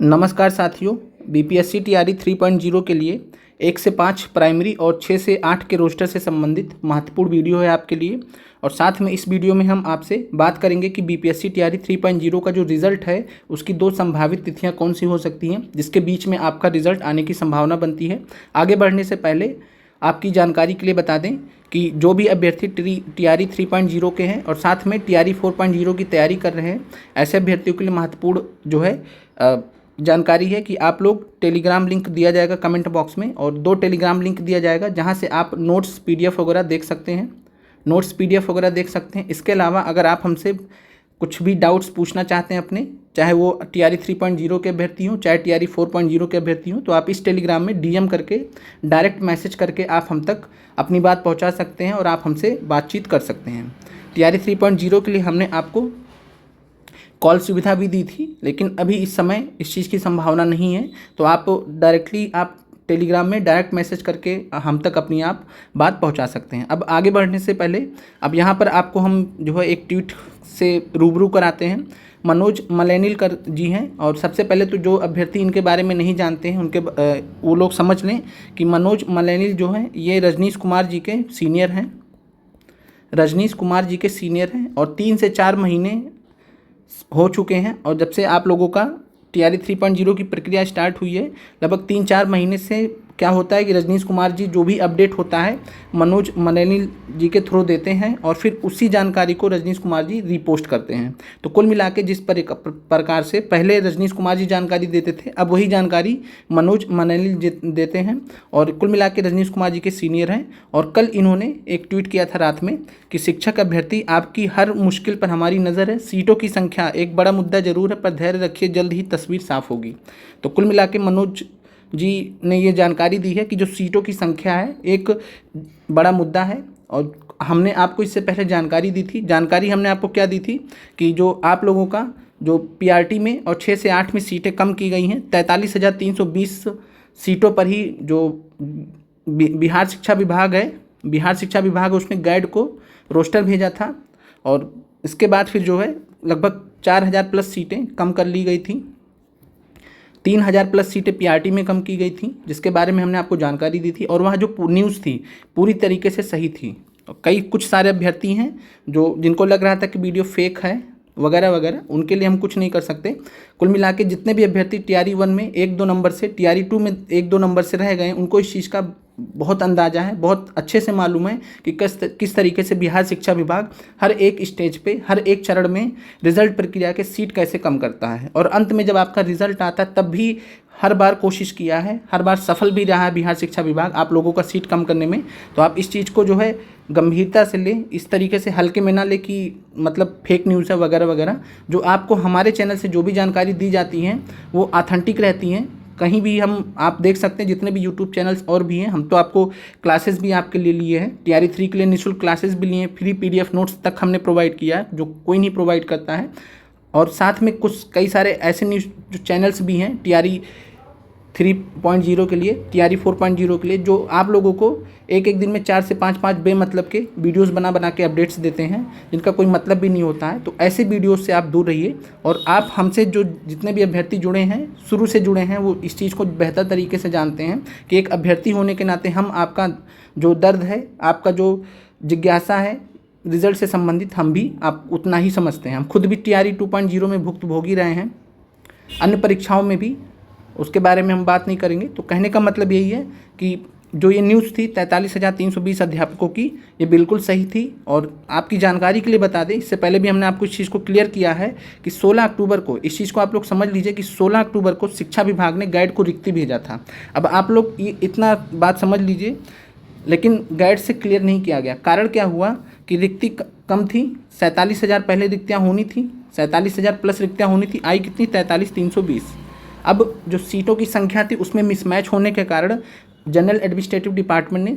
नमस्कार साथियों, BPSC TRE 3.0 के लिए 1 से 5 प्राइमरी और 6 से 8 के रोस्टर से संबंधित महत्वपूर्ण वीडियो है आपके लिए। और साथ में इस वीडियो में हम आपसे बात करेंगे कि बीपीएससी टीआरई 3.0 का जो रिज़ल्ट है उसकी 2 संभावित तिथियां कौन सी हो सकती हैं जिसके बीच में आपका रिज़ल्ट आने की संभावना बनती है। आगे बढ़ने से पहले आपकी जानकारी के लिए बता दें कि जो भी अभ्यर्थी टीआरई 3.0 के हैं और साथ में टीआरई 4.0 की तैयारी कर रहे हैं, ऐसे अभ्यर्थियों के लिए महत्वपूर्ण जो है जानकारी है कि आप लोग टेलीग्राम लिंक दिया जाएगा कमेंट बॉक्स में, और 2 टेलीग्राम लिंक दिया जाएगा जहां से आप नोट्स पीडीएफ वगैरह देख सकते हैं। इसके अलावा अगर आप हमसे कुछ भी डाउट्स पूछना चाहते हैं अपने, चाहे वो टीआरई 3.0 के अभ्यर्थी हों चाहे टीआरई 4.0 के अभ्यर्थी हों, तो आप इस टेलीग्राम में डीएम करके डायरेक्ट मैसेज करके आप हम तक अपनी बात पहुँचा सकते हैं और आप हमसे बातचीत कर सकते हैं। टीआरई 3.0 के लिए हमने आपको कॉल सुविधा भी दी थी, लेकिन अभी इस समय इस चीज़ की संभावना नहीं है, तो आप डायरेक्टली आप टेलीग्राम में डायरेक्ट मैसेज करके हम तक अपनी आप बात पहुंचा सकते हैं। अब आगे बढ़ने से पहले अब यहाँ पर आपको हम जो है एक ट्वीट से रूबरू कराते हैं। मनोज मलेनिलकर जी हैं, और सबसे पहले तो जो अभ्यर्थी इनके बारे में नहीं जानते हैं उनके वो लोग समझ लें कि मनोज मलेनिल जो हैं ये रजनीश कुमार जी के सीनियर हैं और 3 से 4 महीने हो चुके हैं। और जब से आप लोगों का टीआरई 3.0 की प्रक्रिया स्टार्ट हुई है, लगभग 3-4 महीने से क्या होता है कि रजनीश कुमार जी जो भी अपडेट होता है मनोज मलेनिल जी के थ्रू देते हैं और फिर उसी जानकारी को रजनीश कुमार जी रीपोस्ट करते हैं। तो कुल मिला के जिस प्रकार से पहले रजनीश कुमार जी जानकारी देते थे, अब वही जानकारी मनोज मलेनिल देते हैं, और कुल मिला के रजनीश कुमार जी के सीनियर हैं। और कल इन्होंने एक ट्वीट किया था रात में कि शिक्षक अभ्यर्थी आपकी हर मुश्किल पर हमारी नज़र है, सीटों की संख्या एक बड़ा मुद्दा जरूर है पर धैर्य रखिए, जल्द ही तस्वीर साफ होगी। तो कुल मिला के मनोज जी ने ये जानकारी दी है कि जो सीटों की संख्या है एक बड़ा मुद्दा है, और हमने आपको इससे पहले जानकारी दी थी। जानकारी हमने आपको क्या दी थी कि जो आप लोगों का जो पीआरटी में और 6 से 8 में सीटें कम की गई हैं, 43,320 सीटों पर ही जो बिहार शिक्षा विभाग उसने गाइड को रोस्टर भेजा था, और इसके बाद फिर जो है लगभग 4,000 प्लस सीटें कम कर ली गई थी, 3,000 प्लस सीटें पीआरटी में कम की गई थी, जिसके बारे में हमने आपको जानकारी दी थी। और वह जो न्यूज़ थी पूरी तरीके से सही थी। कुछ सारे अभ्यर्थी हैं जो जिनको लग रहा था कि वीडियो फेक है वगैरह वगैरह, उनके लिए हम कुछ नहीं कर सकते। कुल मिला के जितने भी अभ्यर्थी टीआरई 1 में 1-2 नंबर से, टीआरई 2 में 1-2 नंबर से रह गए, उनको इस चीज़ का बहुत अंदाज़ा है, बहुत अच्छे से मालूम है कि किस तरीके से बिहार शिक्षा विभाग हर एक स्टेज पे, हर एक चरण में रिजल्ट प्रक्रिया के सीट कैसे कम करता है। और अंत में जब आपका रिजल्ट आता है तब भी हर बार कोशिश किया है, हर बार सफल भी रहा है बिहार शिक्षा विभाग आप लोगों का सीट कम करने में। तो आप इस चीज़ को जो है गंभीरता से लें, इस तरीके से हल्के में ना ले कि मतलब फेक न्यूज़ है वगैरह वगैरह। जो आपको हमारे चैनल से जो भी जानकारी दी जाती हैं वो ऑथेंटिक रहती हैं। कहीं भी हम आप देख सकते हैं जितने भी यूट्यूब चैनल्स और भी हैं, हम तो आपको क्लासेस भी आपके लिए लिए हैं, टीआरई 3 के लिए निःशुल्क क्लासेस भी लिए हैं, फ्री पीडीएफ नोट्स तक हमने प्रोवाइड किया है जो कोई नहीं प्रोवाइड करता है। और साथ में कई सारे ऐसे न्यूज़ जो चैनल्स भी हैं टीआरई 3.0 के लिए, टीआरई 4.0 के लिए, जो आप लोगों को एक दिन में 4 से 5 बेमतलब के वीडियोस बना के अपडेट्स देते हैं जिनका कोई मतलब भी नहीं होता है। तो ऐसे वीडियोस से आप दूर रहिए, और आप हमसे जो जितने भी अभ्यर्थी जुड़े हैं, शुरू से जुड़े हैं, वो इस चीज़ को बेहतर तरीके से जानते हैं कि एक अभ्यर्थी होने के नाते हम आपका जो दर्द है, आपका जो जिज्ञासा है रिजल्ट से संबंधित, हम भी आप उतना ही समझते हैं। हम खुद भी टीआरई 2.0 में भुक्तभोगी रहे हैं, अन्य परीक्षाओं में भी, उसके बारे में हम बात नहीं करेंगे। तो कहने का मतलब यही है कि जो ये न्यूज़ थी 43,320 अध्यापकों की, ये बिल्कुल सही थी। और आपकी जानकारी के लिए बता दें, इससे पहले भी हमने आपको इस चीज़ को क्लियर किया है कि 16 अक्टूबर को, इस चीज़ को आप लोग समझ लीजिए कि 16 अक्टूबर को शिक्षा विभाग ने गाइड को रिक्ति भेजा था। अब आप लोग ये इतना बात समझ लीजिए, लेकिन गाइड से क्लियर नहीं किया गया। कारण क्या हुआ कि रिक्ति कम थी, 47,000 पहले रिक्तियाँ होनी थी, 47,000 प्लस रिक्तियाँ होनी थी, आई कितनी 43,320। अब जो सीटों की संख्या थी उसमें मिसमैच होने के कारण जनरल एडमिनिस्ट्रेटिव डिपार्टमेंट ने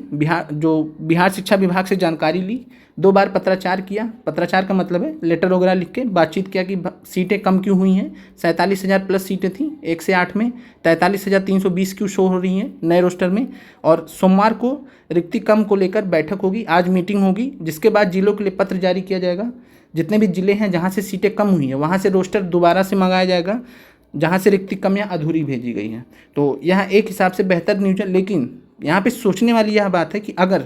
बिहार शिक्षा विभाग से जानकारी ली, 2 बार पत्राचार किया। पत्राचार का मतलब है लेटर वगैरह लिख के बातचीत किया कि सीटें कम क्यों हुई हैं। 47,000 प्लस सीटें थी 1 से 8 में, 43,320 क्यों शो हो रही हैं नए रोस्टर में। और सोमवार को रिक्ति कम को लेकर बैठक होगी, आज मीटिंग होगी, जिसके बाद जिलों के लिए पत्र जारी किया जाएगा। जितने भी जिले हैं जहाँ से सीटें कम हुई हैं वहाँ से रोस्टर दोबारा से मंगाया जाएगा, जहाँ से रिक्ति कम या अधूरी भेजी गई है। तो यह एक हिसाब से बेहतर न्यूज़ है, लेकिन यहाँ पे सोचने वाली यह बात है कि अगर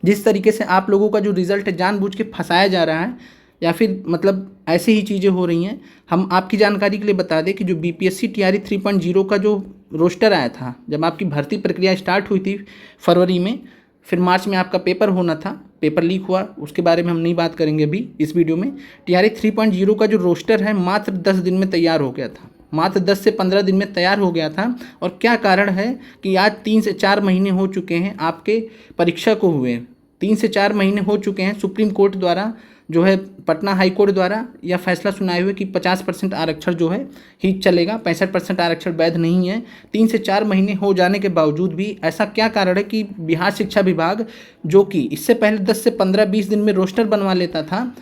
जिस तरीके से आप लोगों का जो रिज़ल्ट है जानबूझ के फंसाया जा रहा है या फिर मतलब ऐसे ही चीज़ें हो रही हैं। हम आपकी जानकारी के लिए बता दें कि जो बीपीएससी टीआरई 3.0 का जो रोस्टर आया था, जब आपकी भर्ती प्रक्रिया स्टार्ट हुई थी फरवरी में, फिर मार्च में आपका पेपर होना था, पेपर लीक हुआ, उसके बारे में हम नहीं बात करेंगे अभी इस वीडियो में। टीआरई 3.0 का जो रोस्टर है मात्र 10 दिन में तैयार हो गया था, मात्र 10 से 15 दिन में तैयार हो गया था। और क्या कारण है कि आज 3 से 4 महीने हो चुके हैं आपके परीक्षा को हुए, 3 से 4 महीने हो चुके हैं। सुप्रीम कोर्ट द्वारा जो है, पटना हाई कोर्ट द्वारा यह फैसला सुनाए हुए कि 50% आरक्षण जो है ही चलेगा, 65% आरक्षण वैध नहीं है। 3 से 4 महीने हो जाने के बावजूद भी ऐसा क्या कारण है कि बिहार शिक्षा विभाग, जो कि इससे पहले 10 से 15-20 दिन में रोस्टर बनवा लेता था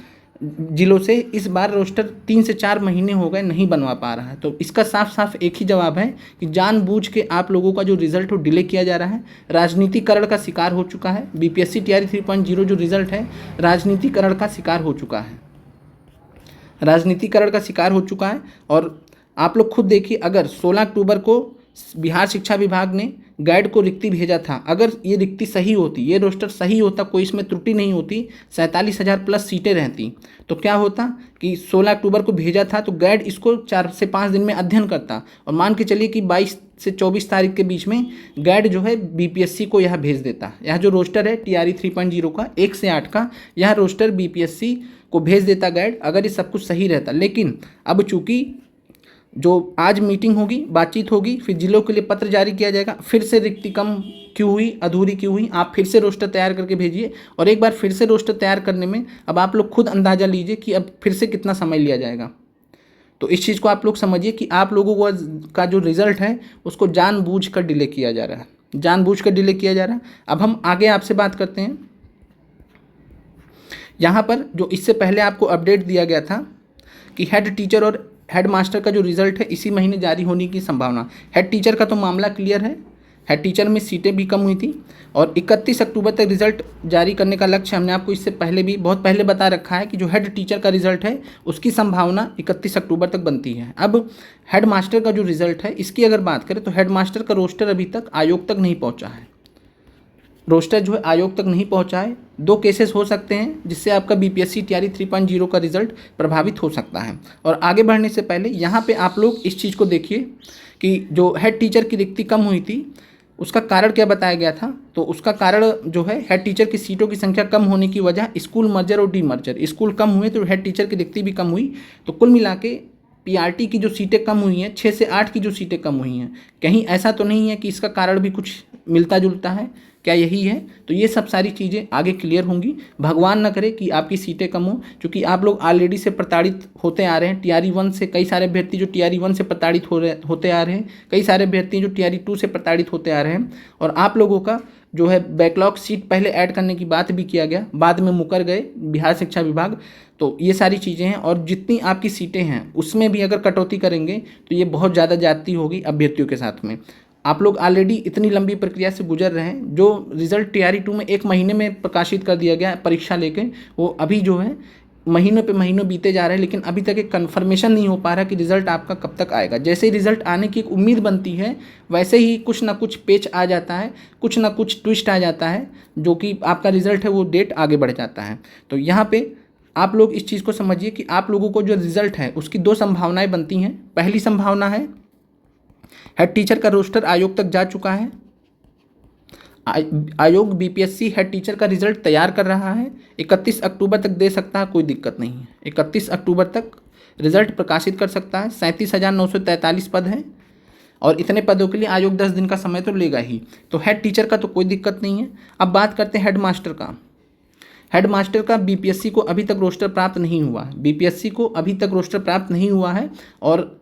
जिलों से, इस बार रोस्टर 3 से 4 महीने हो गए नहीं बनवा पा रहा है। तो इसका साफ साफ एक ही जवाब है कि जानबूझ के आप लोगों का जो रिज़ल्ट हो डिले किया जा रहा है, राजनीतिकरण का शिकार हो चुका है। बीपीएससी टीआरई 3.0 जो रिज़ल्ट है राजनीतिकरण का शिकार हो चुका है, राजनीतिकरण का शिकार हो चुका है। और आप लोग खुद देखिए, अगर 16 अक्टूबर को बिहार शिक्षा विभाग ने गाइड को रिक्ति भेजा था, अगर ये रिक्ति सही होती, ये रोस्टर सही होता, कोई इसमें त्रुटि नहीं होती, 47,000 प्लस सीटें रहती, तो क्या होता कि 16 अक्टूबर को भेजा था तो गाइड इसको 4 से 5 दिन में अध्ययन करता और मान के चलिए कि 22 से 24 तारीख के बीच में गाइड जो है बीपीएससी को यह भेज देता। यह जो रोस्टर है टीआरई 3.0 का 1 से 8 का, यह रोस्टर बीपीएससी को भेज देता गाइड, अगर ये सब कुछ सही रहता। लेकिन अब चूँकि जो आज मीटिंग होगी, बातचीत होगी, फिर जिलों के लिए पत्र जारी किया जाएगा, फिर से रिक्ति कम क्यों हुई, अधूरी क्यों हुई, आप फिर से रोस्टर तैयार करके भेजिए। और एक बार फिर से रोस्टर तैयार करने में अब आप लोग खुद अंदाज़ा लीजिए कि अब फिर से कितना समय लिया जाएगा। तो इस चीज़ को आप लोग समझिए कि आप लोगों का जो रिज़ल्ट है उसको जानबूझ कर डिले किया जा रहा है, जानबूझ कर डिले किया जा रहा है। अब हम आगे आपसे बात करते हैं। यहाँ पर जो इससे पहले आपको अपडेट दिया गया था कि हेड टीचर और हेड मास्टर का जो रिज़ल्ट है इसी महीने जारी होने की संभावना। हेड टीचर का तो मामला क्लियर है, हेड टीचर में सीटें भी कम हुई थी और 31 अक्टूबर तक रिज़ल्ट जारी करने का लक्ष्य हमने आपको इससे पहले भी बहुत पहले बता रखा है कि जो हेड टीचर का रिज़ल्ट है उसकी संभावना 31 अक्टूबर तक बनती है। अब हेड मास्टर का जो रिज़ल्ट है इसकी अगर बात करें तो हेड मास्टर का रोस्टर अभी तक आयोग तक नहीं पहुँचा है, रोस्टर जो है आयोग तक नहीं पहुंचा है। 2 केसेस हो सकते हैं जिससे आपका बीपीएससी टीआरई 3.0 का रिजल्ट प्रभावित हो सकता है। और आगे बढ़ने से पहले यहाँ पे आप लोग इस चीज़ को देखिए कि जो हेड टीचर की रिक्ति कम हुई थी उसका कारण क्या बताया गया था। तो उसका कारण जो है हेड टीचर की सीटों की संख्या कम होने की वजह स्कूल मर्जर और डी मर्जर, स्कूल कम हुए तो हेड टीचर की रिक्ति भी कम हुई। तो कुल मिला के पीआरटी की जो सीटें कम हुई हैं, 6 से 8 की जो सीटें कम हुई हैं, कहीं ऐसा तो नहीं है कि इसका कारण भी कुछ मिलता जुलता है, क्या यही है? तो ये सब सारी चीज़ें आगे क्लियर होंगी। भगवान न करे कि आपकी सीटें कम हो, क्योंकि आप लोग ऑलरेडी से प्रताड़ित होते आ रहे हैं। टीआरई 1 से कई सारे अभ्यर्थी जो टीआरई 1 से प्रताड़ित होते आ रहे हैं, कई सारे अभ्यर्थी जो टीआरई 2 से प्रताड़ित होते आ रहे हैं। और आप लोगों का जो है बैकलॉग सीट पहले ऐड करने की बात भी किया गया, बाद में मुकर गए बिहार शिक्षा विभाग। तो ये सारी चीज़ें हैं और जितनी आपकी सीटें हैं उसमें भी अगर कटौती करेंगे तो ये बहुत ज़्यादा ज्यादती होगी अभ्यर्थियों के साथ में। आप लोग ऑलरेडी इतनी लंबी प्रक्रिया से गुजर रहे हैं। जो रिज़ल्ट टीआरई 2 में 1 महीने में प्रकाशित कर दिया गया परीक्षा लेके, वो अभी जो है महीनों पे महीनों बीते जा रहे हैं, लेकिन अभी तक एक कन्फर्मेशन नहीं हो पा रहा कि रिज़ल्ट आपका कब तक आएगा। जैसे ही रिज़ल्ट आने की एक उम्मीद बनती है वैसे ही कुछ ना कुछ पेच आ जाता है, कुछ ना कुछ ट्विस्ट आ जाता है, जो कि आपका रिज़ल्ट है वो डेट आगे बढ़ जाता है। तो यहाँ पे आप लोग इस चीज़ को समझिए कि आप लोगों को जो रिज़ल्ट है उसकी 2 संभावनाएँ बनती हैं। पहली संभावना है हेड टीचर का रोस्टर आयोग तक जा चुका है, आयोग बीपीएससी हेड टीचर का रिजल्ट तैयार कर रहा है, 31 अक्टूबर तक दे सकता है, कोई दिक्कत नहीं है। 31 अक्टूबर तक रिजल्ट प्रकाशित कर सकता है। 37,943 पद हैं और इतने पदों के लिए आयोग 10 दिन का समय तो लेगा ही। तो हेड टीचर का तो कोई दिक्कत नहीं है। अब बात करते हैं हेड मास्टर का। हेड मास्टर का बीपीएससी को अभी तक रोस्टर प्राप्त नहीं हुआ है, बीपीएससी को अभी तक रोस्टर प्राप्त नहीं हुआ है और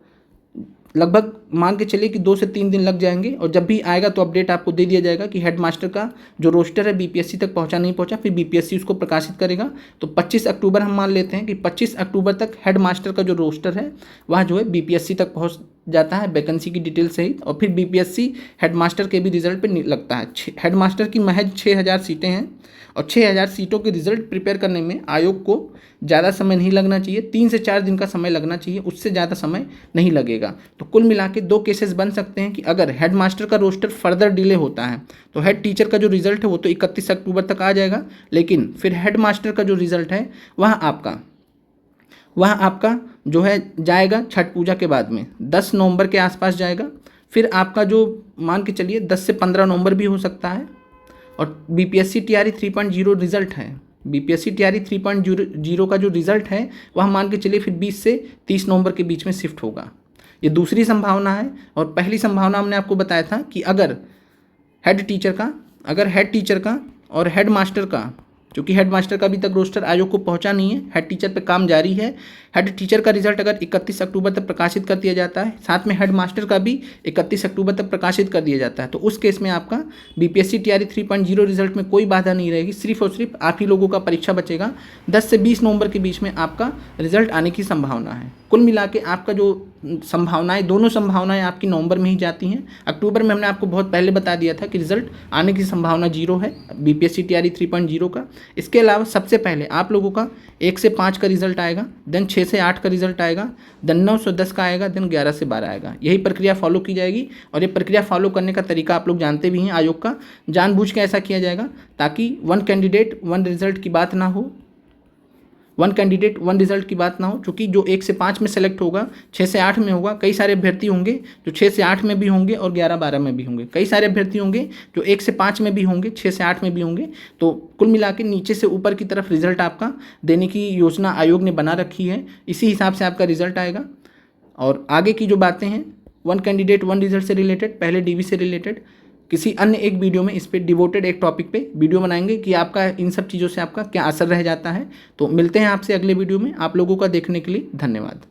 लगभग मान के चलिए कि 2 से 3 दिन लग जाएंगे। और जब भी आएगा तो अपडेट आपको दे दिया जाएगा कि हेड मास्टर का जो रोस्टर है बीपीएससी तक पहुंचा नहीं पहुंचा, फिर बीपीएससी उसको प्रकाशित करेगा। तो 25 अक्टूबर हम मान लेते हैं कि 25 अक्टूबर तक हेड मास्टर का जो रोस्टर है वह जो है बीपीएससी तक पहुंच जाता है वैकेंसी की डिटेल सहित, और फिर बीपीएससी हेडमास्टर के भी रिजल्ट पे लगता है। हेडमास्टर की महज 6000 सीटें हैं, और 6000 सीटों के रिजल्ट प्रिपेयर करने में आयोग को ज़्यादा समय नहीं लगना चाहिए, 3 से 4 दिन का समय लगना चाहिए, उससे ज़्यादा समय नहीं लगेगा। तो कुल मिला के 2 केसेस बन सकते हैं कि अगर हेड मास्टर का रोस्टर फर्दर डिले होता है तो हेड टीचर का जो रिजल्ट है वो तो 31 अक्टूबर तक आ जाएगा, लेकिन फिर हेड मास्टर का जो रिजल्ट है वह आपका जो है जाएगा छठ पूजा के बाद में 10 नवंबर के आसपास जाएगा। फिर आपका जो मान के चलिए 10 से 15 नवंबर भी हो सकता है। और बीपीएससी टीआरई 3.0 रिजल्ट है, बीपीएससी टीआरई 3.0 का जो रिजल्ट है वह मान के चलिए फिर 20 से 30 नवंबर के बीच में शिफ्ट होगा। ये दूसरी संभावना है। और पहली संभावना हमने आपको बताया था कि अगर हेड टीचर का और हेड मास्टर का, क्योंकि हेड मास्टर का अभी तक रोस्टर आयोग को पहुंचा नहीं है, हेड टीचर पे काम जारी है, हेड टीचर का रिजल्ट अगर 31 अक्टूबर तक प्रकाशित कर दिया जाता है, साथ में हेड मास्टर का भी 31 अक्टूबर तक प्रकाशित कर दिया जाता है, तो उस केस में आपका बीपीएससी टीआरई 3.0 रिजल्ट में कोई बाधा नहीं रहेगी, सिर्फ और सिर्फ आप ही लोगों का परीक्षा बचेगा। 10 से 20 नवंबर के बीच में आपका रिजल्ट आने की संभावना है। कुल मिला के आपका जो संभावनाएं, दोनों संभावनाएं आपकी नवंबर में ही जाती हैं। अक्टूबर में हमने आपको बहुत पहले बता दिया था कि रिजल्ट आने की संभावना 0 है बीपीएससी टीआरई 3.0 का। इसके अलावा सबसे पहले आप लोगों का 1 से 5 का रिजल्ट आएगा, देन 6 से 8 का रिजल्ट आएगा, देन 9 से 10 का आएगा, देन 11 से 12 आएगा। यही प्रक्रिया फॉलो की जाएगी, और ये प्रक्रिया फॉलो करने का तरीका आप लोग जानते भी हैं आयोग का। जानबूझ के ऐसा किया जाएगा ताकि 1 कैंडिडेट 1 रिजल्ट की बात ना हो, 1 कैंडिडेट 1 रिजल्ट की बात ना हो, क्योंकि जो 1 से 5 में सेलेक्ट होगा 6 से 8 में होगा। कई सारे अभ्यर्थी होंगे जो 6 से 8 में भी होंगे और 11-12 में भी होंगे। कई सारे अभ्यर्थी होंगे जो 1 से 5 में भी होंगे, 6 से 8 में भी होंगे। तो कुल मिला के नीचे से ऊपर की तरफ रिजल्ट आपका देने की योजना आयोग ने बना रखी है, इसी हिसाब से आपका रिजल्ट आएगा। और आगे की जो बातें हैं 1 कैंडिडेट 1 रिजल्ट से रिलेटेड, पहले डीवी से रिलेटेड, किसी अन्य एक वीडियो में इस पे डिवोटेड एक टॉपिक पे वीडियो बनाएंगे कि आपका इन सब चीज़ों से आपका क्या असर रह जाता है। तो मिलते हैं आपसे अगले वीडियो में। आप लोगों का देखने के लिए धन्यवाद।